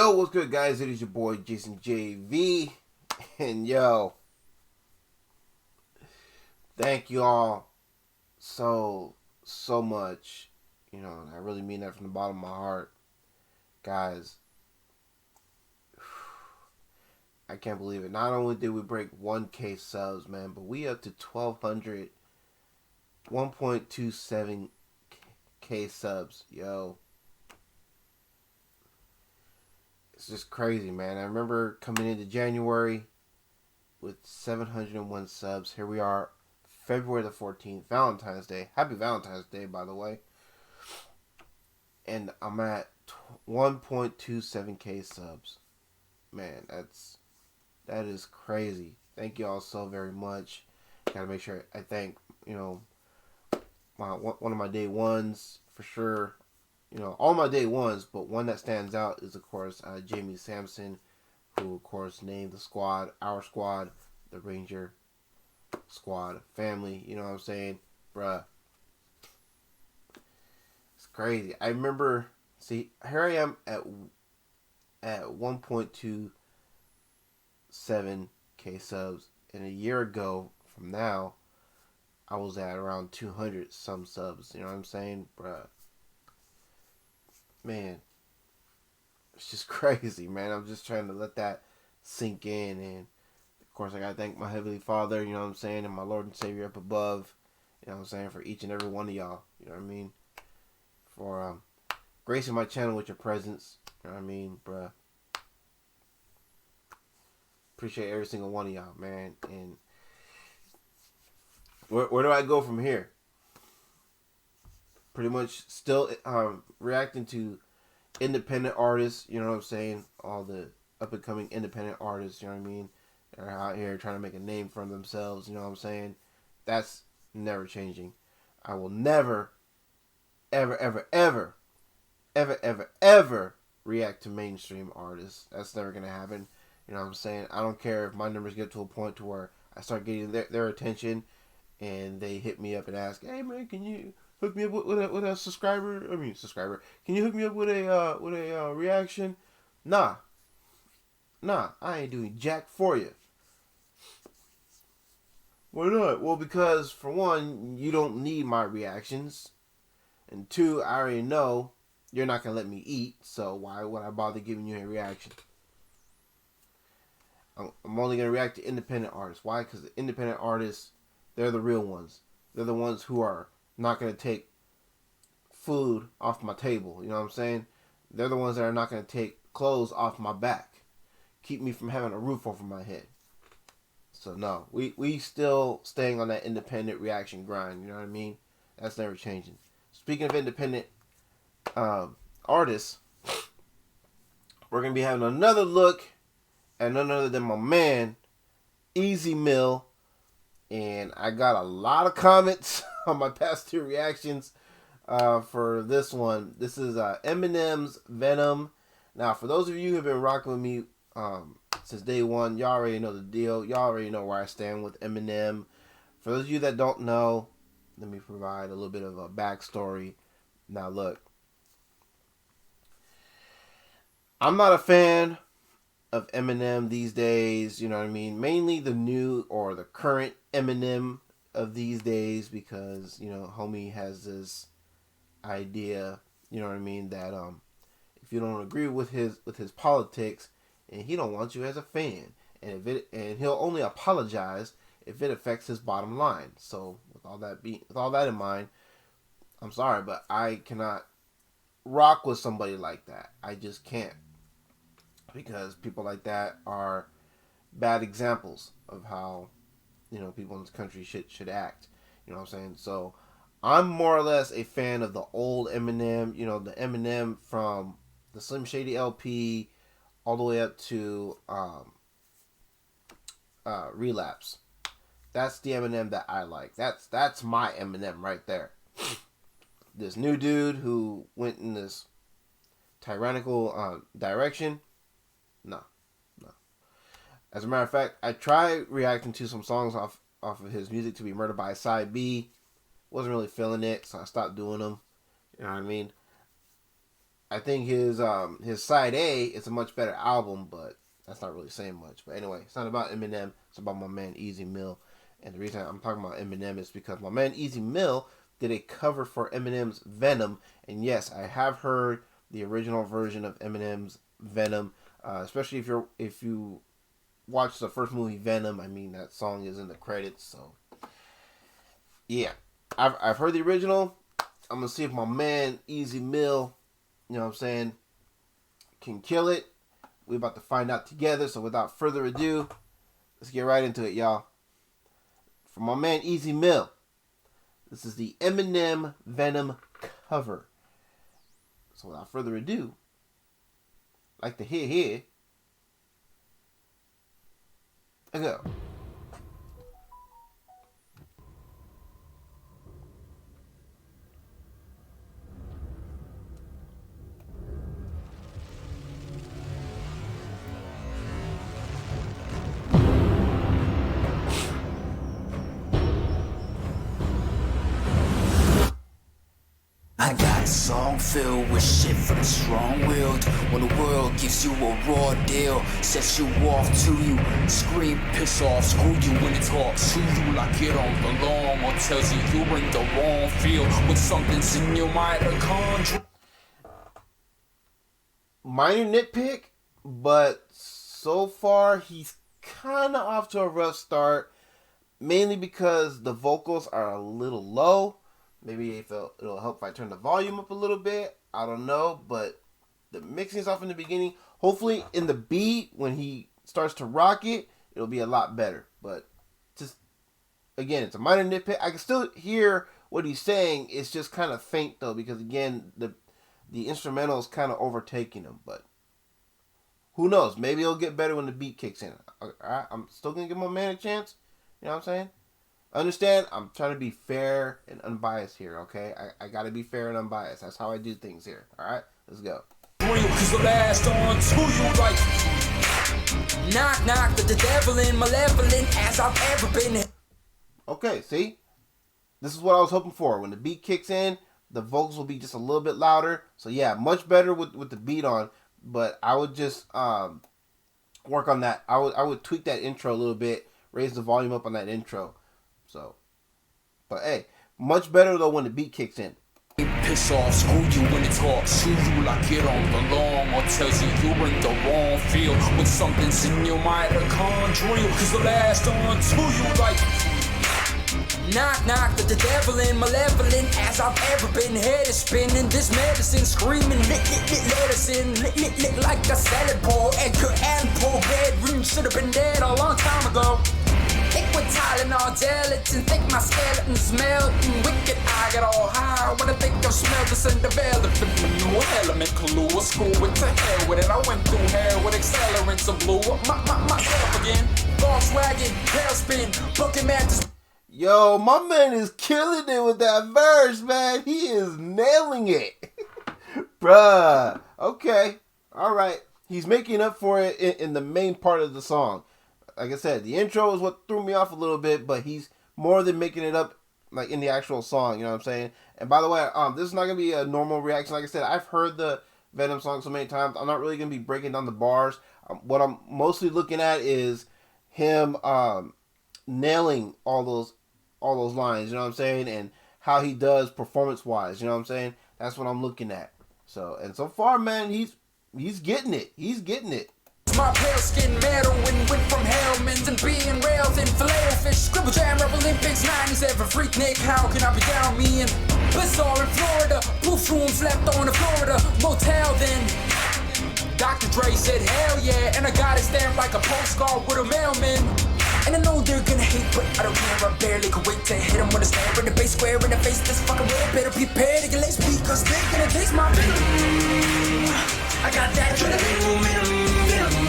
Yo, what's good, guys? It is your boy Jason JV, and yo, thank you all so much. I really mean that from the bottom of my heart, guys. I can't believe it. Not only did we break 1K subs, man, but we up to 1,200, 1.27K subs, yo. It's just crazy, man. I remember coming into January with 701 subs. Here we are, February the 14th, Valentine's Day. Happy Valentine's Day, by the way. And I'm at 1.27K subs. Man, that is crazy. Thank you all so very much. Gotta make sure I thank, one of my day ones for sure. All my day ones, but one that stands out is, of course, Jamie Sampson, who, of course, named the squad, our squad, the Ranger squad family. You know what I'm saying? Bruh. It's crazy. I remember, here I am at 1.27K subs, and a year ago from now, I was at around 200 some subs. You know what I'm saying? Bruh. Man, it's just crazy, man. I'm just trying to let that sink in. And, of course, I got to thank my Heavenly Father, you know what I'm saying, and my Lord and Savior up above, you know what I'm saying, for each and every one of y'all, you know what I mean, for gracing my channel with your presence, you know what I mean, bruh. Appreciate every single one of y'all, man. And where do I go from here? Pretty much still reacting to independent artists, you know what I'm saying? All the up and coming independent artists, you know what I mean? They're out here trying to make a name for themselves, you know what I'm saying? That's never changing. I will never, ever react to mainstream artists. That's never going to happen. You know what I'm saying? I don't care if my numbers get to a point to where I start getting their attention and they hit me up and ask, hey man, can you hook me up with a subscriber? Can you hook me up with a reaction? Nah, I ain't doing jack for you. Why not? Well, because for one, you don't need my reactions, and two, I already know you're not gonna let me eat. So why would I bother giving you a reaction? I'm only gonna react to independent artists. Why? Because the independent artists, they're the real ones. They're the ones who are not gonna take food off my table. You know what I'm saying? They're the ones that are not going to take clothes off my back. Keep me from having a roof over my head. So no, we still staying on that independent reaction grind. You know what I mean? That's never changing. Speaking of independent artists, we're going to be having another look at none other than my man, Easy Mill. And I got a lot of comments on my past two reactions. For this one, this is Eminem's Venom. Now, for those of you who have been rocking with me since day one, y'all already know the deal. Y'all already know where I stand with Eminem. For those of you that don't know, let me provide a little bit of a backstory. Now, look, I'm not a fan of Eminem these days. You know what I mean? Mainly the new or the current Eminem of these days, because homie has this idea, you know what I mean, that if you don't agree with his politics, and he don't want you as a fan, and he'll only apologize if it affects his bottom line. So with all that in mind, I'm sorry, but I cannot rock with somebody like that. I just can't, because people like that are bad examples of how people in this country should act. You know what I'm saying? So I'm more or less a fan of the old Eminem, the Eminem from the Slim Shady LP all the way up to Relapse. That's the Eminem that I like. That's my Eminem right there. This new dude who went in this tyrannical direction, no. As a matter of fact, I tried reacting to some songs off of his music to be Murdered by Side B. Wasn't really feeling it, so I stopped doing them. You know what I mean? I think his side A is a much better album, but that's not really saying much. But anyway, it's not about Eminem. It's about my man Easy Mill. And the reason I'm talking about Eminem is because my man Easy Mill did a cover for Eminem's Venom. And yes, I have heard the original version of Eminem's Venom. Especially if you watch the first movie Venom. I mean, that song is in the credits. So yeah, I've heard the original. I'm gonna see if my man Easy Mill, you know what I'm saying, can kill it. We're about to find out together. So without further ado, let's get right into it, y'all. For my man Easy Mill, this is the Eminem Venom cover. So without further ado, like to hear, I go. I got a song filled with shit for the strong-willed. When the world gives you a raw deal, sets you off to you, scream, piss off, screw you when it talks to you like it don't belong, or tells you you're in the wrong field with something's in your mitochondria. Minor nitpick, but so far he's kind of off to a rough start, mainly because the vocals are a little low. Maybe it'll help if I turn the volume up a little bit. I don't know, but the mixing's off in the beginning. Hopefully in the beat, when he starts to rock it, it'll be a lot better. But just, again, it's a minor nitpick. I can still hear what he's saying. It's just kind of faint, though, because, again, the instrumental is kind of overtaking him. But who knows? Maybe it'll get better when the beat kicks in. All right? I'm still going to give my man a chance. You know what I'm saying? Understand, I'm trying to be fair and unbiased here, okay? I gotta be fair and unbiased. That's how I do things here, alright? Let's go. Real, cause the last on to you like knock, knock, the devil in malevolent as I've ever been. Okay, see? This is what I was hoping for. When the beat kicks in, the vocals will be just a little bit louder. So yeah, much better with the beat on. But I would just work on that. I would tweak that intro a little bit, raise the volume up on that intro. So, but hey, much better though when the beat kicks in. Piss off, screw you when it talks to you like it don't belong, or tells you you're in the wrong field with something's in your mitochondria. Cause the last on to you like knock, knock, the devil in malevolent as I've ever been. Head is spinning, this medicine screaming, let us in, lit like a salad bowl. Edgar Allan Poe bedroom should have been dead a long time ago. Thick with Tylenol, gelatin, think my skeleton smelting wicked. I got all high when I think I smell the Cinderella. The new element, Kahlua, school with the hell with it. I went through hell with accelerants and blew up myself again. Volkswagen, tailspin, booking matches. Yo, my man is killing it with that verse, man. He is nailing it. Bruh. Okay. Alright. He's making up for it in the main part of the song. Like I said, the intro is what threw me off a little bit, but he's more than making it up like in the actual song, you know what I'm saying? And by the way, this is not going to be a normal reaction. Like I said, I've heard the Venom song so many times. I'm not really going to be breaking down the bars. What I'm mostly looking at is him nailing all those lines, you know what I'm saying? And how he does performance-wise, you know what I'm saying? That's what I'm looking at. So, and so far, man, he's getting it. He's getting it. My pale skin metal and went from Hellman's and being railed in filet-o-fish. Scribble jam, rap Olympics, 97 freak Nick. How can I be down me in Blizzard in Florida? Proof rooms left on the Florida motel then. Dr. Dre said hell yeah, and I got it stamped like a postcard with a mailman. And I know they're gonna hate, but I don't care, I barely can wait to hit them with a stamp in the base, square in the face. This fucking way, better prepare to get laced because they're gonna taste my venom. I got that adrenaline momentum.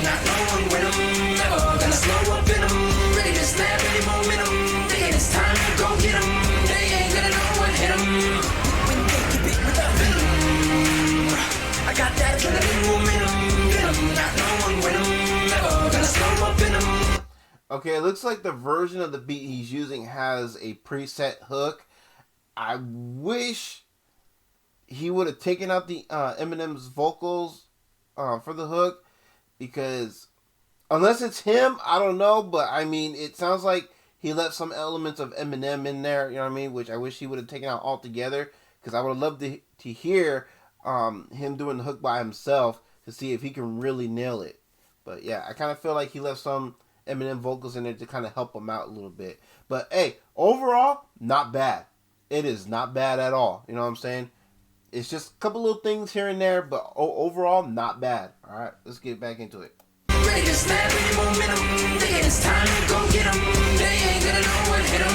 Not knowing when I'm never gonna slow up in them. Ready to snap any momentum. Thinking it's time to go get them. They ain't gonna know what hit them. When they keep it with that venom. I got that adrenaline momentum. Not knowing when I'm never gonna slow up in them. Okay, it looks like the version of the beat he's using has a preset hook. I wish he would have taken out the Eminem's vocals for the hook, because unless it's him, I don't know, but I mean, it sounds like he left some elements of Eminem in there, you know what I mean, which I wish he would have taken out altogether, because I would have loved to hear him doing the hook by himself to see if he can really nail it. But yeah, I kind of feel like he left some Eminem vocals in there to kind of help him out a little bit. But hey, overall, not bad. It is not bad at all, you know what I'm saying? It's just a couple little things here and there, but overall, not bad. All right, let's get back into it. Ready to snap any momentum. Thinking it's time to go get 'em. They ain't gonna know what hit 'em.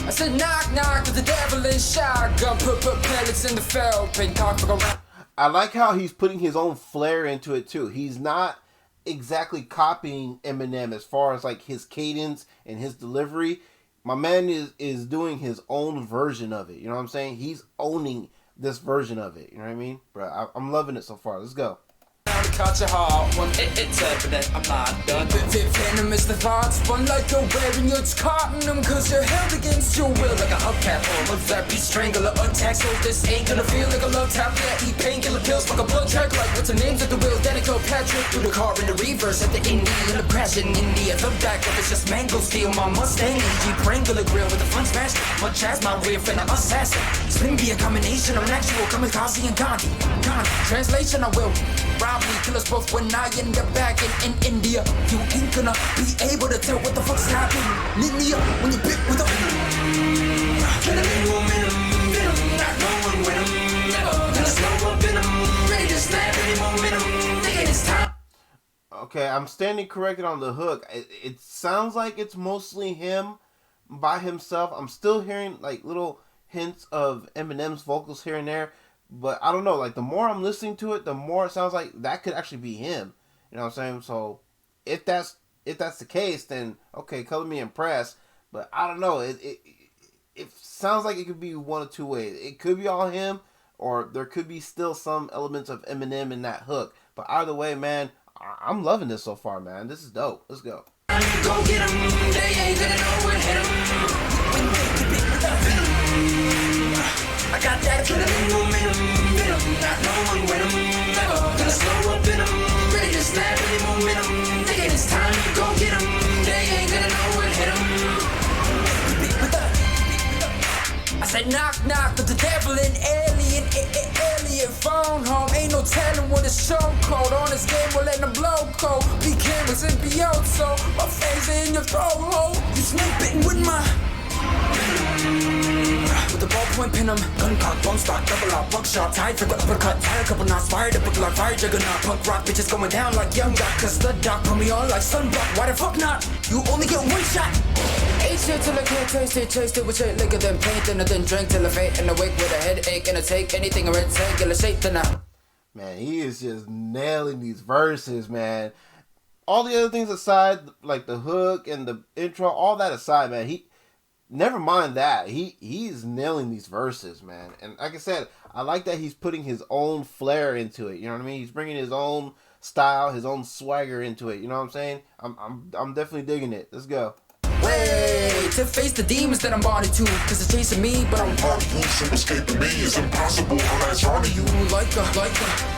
I said knock knock to the devil in shotgun. Put pellets in the felt. Paint talk for around. I like how he's putting his own flair into it too. He's not exactly copying Eminem as far as like his cadence and his delivery. My man is doing his own version of it. You know what I'm saying? He's owning this version of it. You know what I mean? Bro, I'm loving it so far. Let's go. To catch a heart one, it's evident I'm not done. Venom is the thoughts, one like you're wearing your cotton them, cause you're held against your will like a hubcap or a that be strangler attack. So this ain't gonna feel like a love tap. Yeah, eat painkiller pills like a blood track. Like what's the names of the wheel? Then it go Patrick through the car in the reverse at the Indian crashing India. The back of it's just mango steel. My Mustang Jeep Wrangler grill with the front smash. Much as my rear friend an assassin. Spin be a combination of natural kamikaze and Gandhi. Translation I will rob me, kill us both when I end up back in India. You ain't gonna be able to tell what the fuck's happening. Linear when you bit with a killing momentum, not knowing when I'm never gonna slow up in them. Ready to snap any momentum. Thinking it's time. Okay, I'm standing corrected on the hook. It sounds like it's mostly him by himself. I'm still hearing like little hints of Eminem's vocals here and there. But I don't know, like the more I'm listening to it, the more it sounds like that could actually be him. You know what I'm saying? So if that's the case, then okay, color me impressed. But I don't know. It sounds like it could be one of two ways. It could be all him, or there could be still some elements of Eminem in that hook. But either way, man, I'm loving this so far, man. This is dope. Let's go. Go get 'em. They ain't gonna know what hit 'em. I got that killing momentum, not knowing when I'm never gonna slow up in 'em. Ready to snap any momentum. Thinking it's time to go get 'em. They ain't gonna know what hit 'em. I said knock knock to the devil and alien phone home. Ain't no telling what his show code on his game. We're letting him blow cold. Begin with symbiote, my face in your throat hole. You snake bitten with my. With the ballpoint pin 'em, gun cock, bone stock, double up, buckshot, tied for the uppercut, tied a couple knots, fired up like fire juggernaut, punk rock, bitches going down like young doc, cause the doc put me on like sunblock, why the fuck not? You only get one shot. Ate it till I can't taste it, chased it with shit liquor, then paint, and then drink till I faint, and awake with a headache, and I take anything a rectangular shape to now. Man, he is just nailing these verses, man. All the other things aside, like the hook and the intro, all that aside, man, never mind that. He's nailing these verses, man. And like I said, I like that he's putting his own flair into it. You know what I mean? He's bringing his own style, his own swagger into it. You know what I'm saying? I'm definitely digging it. Let's go. Wait, to face the demons that I'm bonded to, cause it's chasing me, but I'm part of you, so escaping me is impossible, I'll latch onto you like a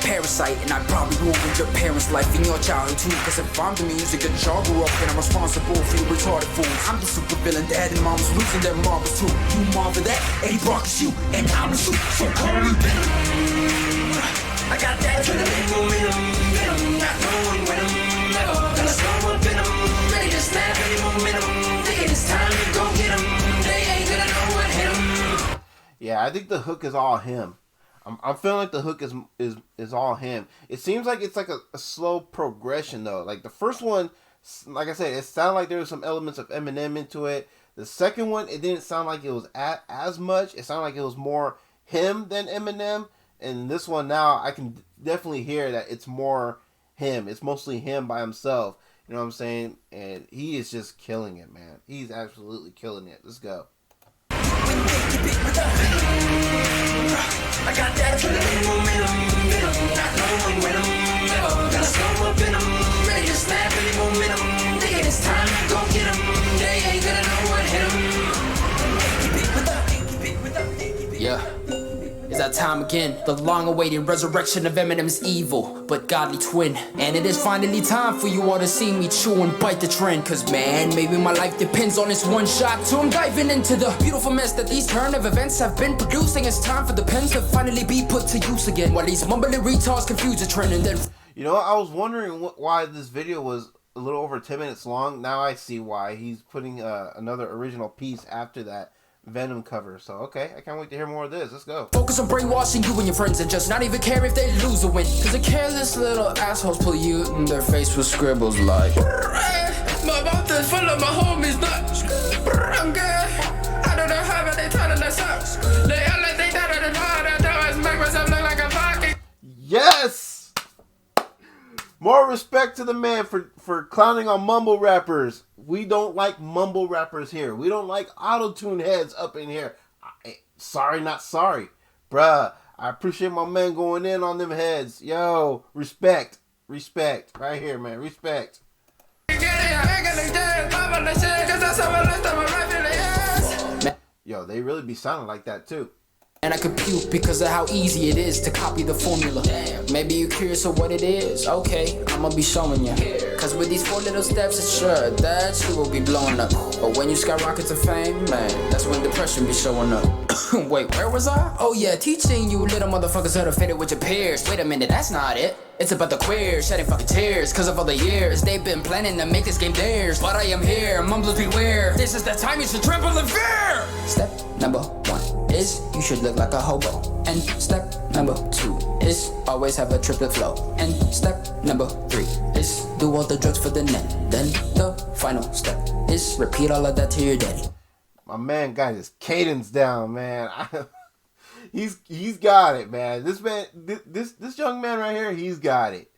parasite, and I probably ruined your parents' life in your childhood too, cause if I'm the music that y'all grew up in, I'm responsible for your retarded fools. I'm the super villain, dad and mom's losing their marbles too. You marvel that, Eddie Brock is you, and I'm the suit, so call me Venom. I got that killing momentum, not knowing when I'm never gonna slow up in 'em. Ready to snap any momentum. It's time to go get 'em. They ain't gonna know what hit 'em. Yeah, I think the hook is all him. I'm feeling like the hook is all him. It seems like it's like a slow progression though. Like the first one, like I said, it sounded like there was some elements of Eminem into it. The second one, it didn't sound like it was as much. It sounded like it was more him than Eminem. And this one now, I can definitely hear that it's more him. It's mostly him by himself. You know what I'm saying? And he is just killing it, man. He's absolutely killing it. Let's go. I got that killing momentum, not knowing when I'm never gonna slow up in 'em. Ready to snap any momentum. Thinking it's time to go get 'em. They ain't gonna know what hit 'em. Yeah. It's that time again, the long-awaited resurrection of Eminem's evil, but godly twin. And it is finally time for you all to see me chew and bite the trend. Cause man, maybe my life depends on this one shot. So I'm diving into the beautiful mess that these turn of events have been producing. It's time for the pens to finally be put to use again, while these mumbling retards confuse the trend and then... You know, I was wondering why this video was a little over 10 minutes long. Now I see why. He's putting another original piece after that Venom cover. So, okay, I can't wait to hear more of this. Let's go. Focus on brainwashing you and your friends and just not even care if they lose or win. Cause the careless little assholes pull you in their face with scribbles like my mouth is full of my homies nuts. I'm good. I don't know how but they telling us up. They all like they thought of the water. That was make myself look like a fucking... Yes! More respect to the man for clowning on mumble rappers. We don't like mumble rappers here. We don't like auto-tune heads up in here. Sorry, not sorry. Bruh, I appreciate my man going in on them heads. Yo, respect. Respect. Right here, man. Respect. Yo, they really be sounding like that, too. And I could puke because of how easy it is to copy the formula. Damn. Maybe you're curious of what it is. Okay, I'ma be showing you. Cause with these 4 little steps, it's sure that you will be blowing up. But when you skyrocket to fame, man, that's when depression be showing up. Wait, where was I? Oh yeah, teaching you little motherfuckers how to fit it with your peers. Wait a minute, that's not it. It's about the queers shedding fucking tears. Cause of all the years they've been planning to make this game theirs. But I am here, mumbles beware. This is the time you should tremble in fear. Step number 1 is you should look like a hobo. And step number 2 is always have a triplet flow. And step number 3 is do all the drugs for the net. Then the final step is repeat all of that to your daddy. My man got his cadence down, man. He's got it, man. This man, this young man right here, he's got it.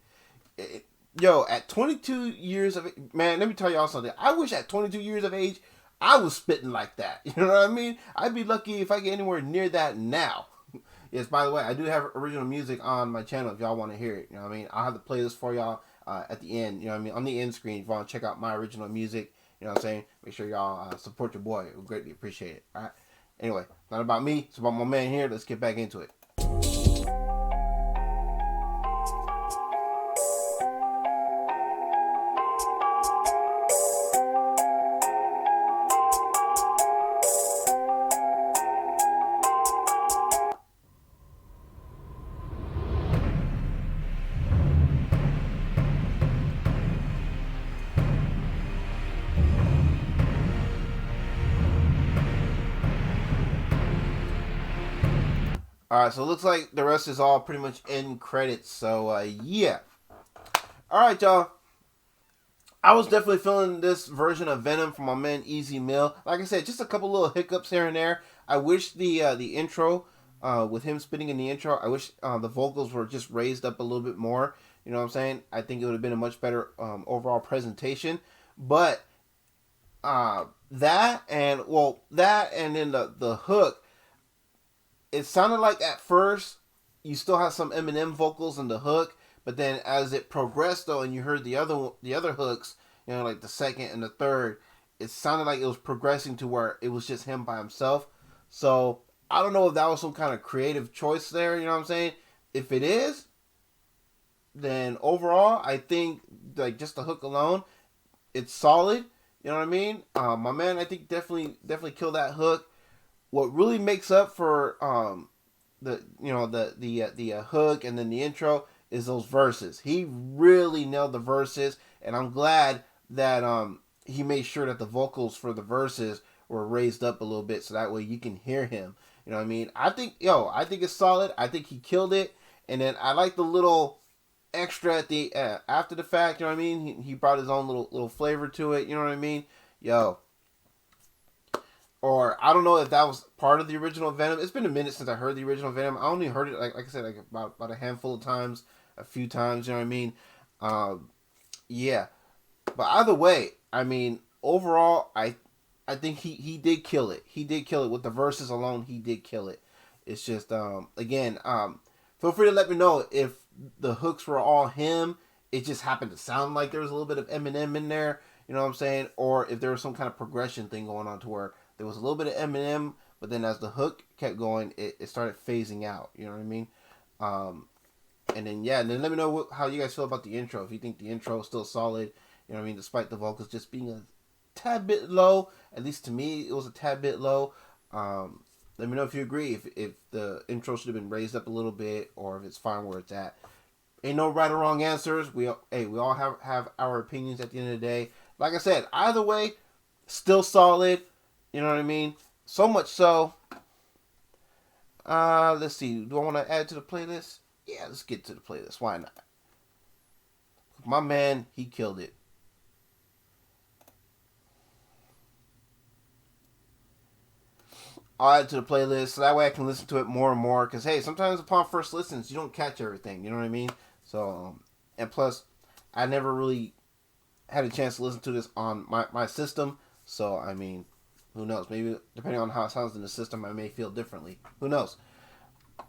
Yo, at 22 years of man, let me tell y'all something. I wish at 22 years of age, I was spitting like that. You know what I mean? I'd be lucky if I get anywhere near that now. Yes, by the way, I do have original music on my channel if y'all want to hear it. You know what I mean? I'll have the playlist for y'all at the end. You know what I mean? On the end screen, if you want to check out my original music, you know what I'm saying? Make sure y'all support your boy. We'll greatly appreciate it. All right? Anyway, not about me. It's about my man here. Let's get back into it. Alright, so it looks like the rest is all pretty much end credits. So, yeah. Alright, y'all. I was definitely feeling this version of Venom from my man Easy Mill. Like I said, just a couple little hiccups here and there. I wish the intro, with him spitting in the intro, I wish the vocals were just raised up a little bit more. You know what I'm saying? I think it would have been a much better overall presentation. But that and then the hook, it sounded like at first you still have some Eminem vocals in the hook, but then as it progressed though, and you heard the other hooks, you know, like the second and the third, it sounded like it was progressing to where it was just him by himself. So I don't know if that was some kind of creative choice there. You know what I'm saying? If it is, then overall I think like just the hook alone, it's solid. You know what I mean? My man, I think definitely killed that hook. What really makes up for the hook and then the intro is those verses. He really nailed the verses, and I'm glad that he made sure that the vocals for the verses were raised up a little bit so that way you can hear him. You know what I mean? I think it's solid. I think he killed it. And then I like the little extra at the after the fact. You know what I mean? He brought his own little flavor to it. You know what I mean? Yo. Or I don't know if that was part of the original Venom. It's been a minute since I heard the original Venom. I only heard it like I said, like about a handful of times, a few times. You know what I mean? Yeah. But either way, I mean, overall, I think he did kill it. He did kill it with the verses alone. He did kill it. It's just again, feel free to let me know if the hooks were all him. It just happened to sound like there was a little bit of Eminem in there. You know what I'm saying? Or if there was some kind of progression thing going on to where there was a little bit of Eminem, but then as the hook kept going, it started phasing out. You know what I mean? And then and then let me know how you guys feel about the intro. If you think the intro is still solid, you know what I mean, despite the vocals just being a tad bit low. At least to me, it was a tad bit low. Let me know if you agree. If the intro should have been raised up a little bit, or if it's fine where it's at. Ain't no right or wrong answers. We all have our opinions at the end of the day. Like I said, either way, still solid. You know what I mean? So much so. Let's see. Do I want to add to the playlist? Yeah, let's get to the playlist. Why not? My man, he killed it. I'll add to the playlist so that way I can listen to it more and more. Because, hey, sometimes upon first listens, you don't catch everything. You know what I mean? So, and plus, I never really had a chance to listen to this on my system. So, I mean, who knows? Maybe depending on how it sounds in the system, I may feel differently. Who knows?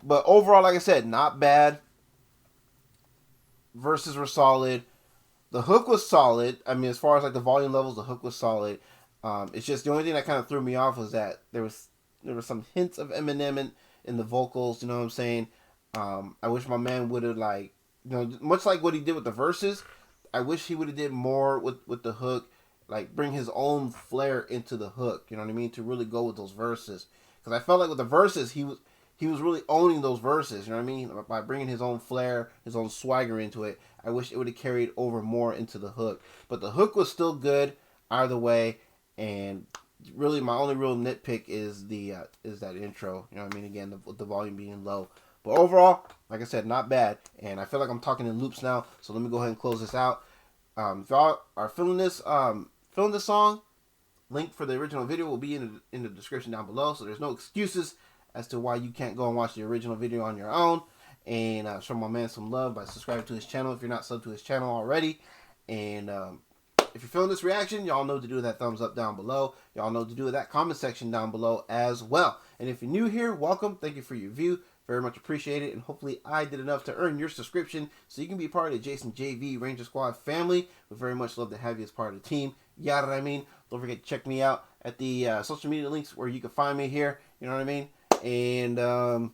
But overall, like I said, not bad. Verses were solid. The hook was solid. I mean, as far as like the volume levels, the hook was solid. It's just the only thing that kind of threw me off was that there were some hints of Eminem in the vocals. You know what I'm saying? I wish my man would have much like what he did with the verses. I wish he would have did more with the hook, like bring his own flair into the hook. You know what I mean? To really go with those verses, because I felt like with the verses he was really owning those verses. You know what I mean? By bringing his own flair, his own swagger into it. I wish it would have carried over more into the hook, but the hook was still good either way. And really, my only real nitpick is that intro. You know what I mean? Again, the volume being low. But overall, like I said, not bad. And I feel like I'm talking in loops now, so let me go ahead and close this out. If y'all are feeling this song, link for the original video will be in the description down below. So there's no excuses as to why you can't go and watch the original video on your own. And show my man some love by subscribing to his channel if you're not subbed to his channel already. And if you're feeling this reaction, y'all know to do that thumbs up down below. Y'all know to do that comment section down below as well. And if you're new here, welcome. Thank you for your view. Very much appreciate it. And hopefully I did enough to earn your subscription so you can be part of the Jason JV Ranger Squad family. We very much love to have you as part of the team. You know what I mean? Don't forget to check me out at the social media links where you can find me here. You know what I mean? And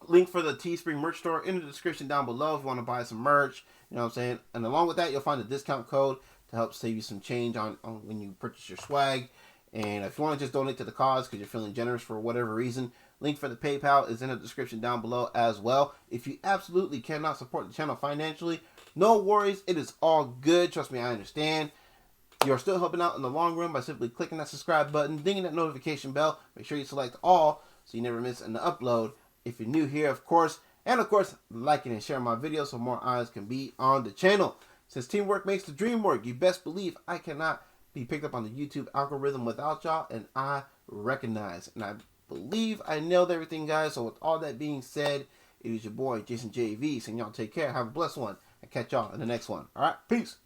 link for the TeeSpring merch store in the description down below if you want to buy some merch. You know what I'm saying? And along with that, you'll find a discount code to help save you some change on when you purchase your swag. And if you want to just donate to the cause because you're feeling generous for whatever reason, link for the PayPal is in the description down below as well. If you absolutely cannot support the channel financially, no worries. It is all good. Trust me, I understand. You're still helping out in the long run by simply clicking that subscribe button, dinging that notification bell. Make sure you select all so you never miss an upload. If you're new here, of course, and of course, liking and sharing my videos so more eyes can be on the channel. Since teamwork makes the dream work, you best believe I cannot be picked up on the YouTube algorithm without y'all, and I recognize. And I believe I nailed everything, guys. So with all that being said, it is your boy, Jason JV, saying y'all take care. Have a blessed one. And catch y'all in the next one. All right, peace.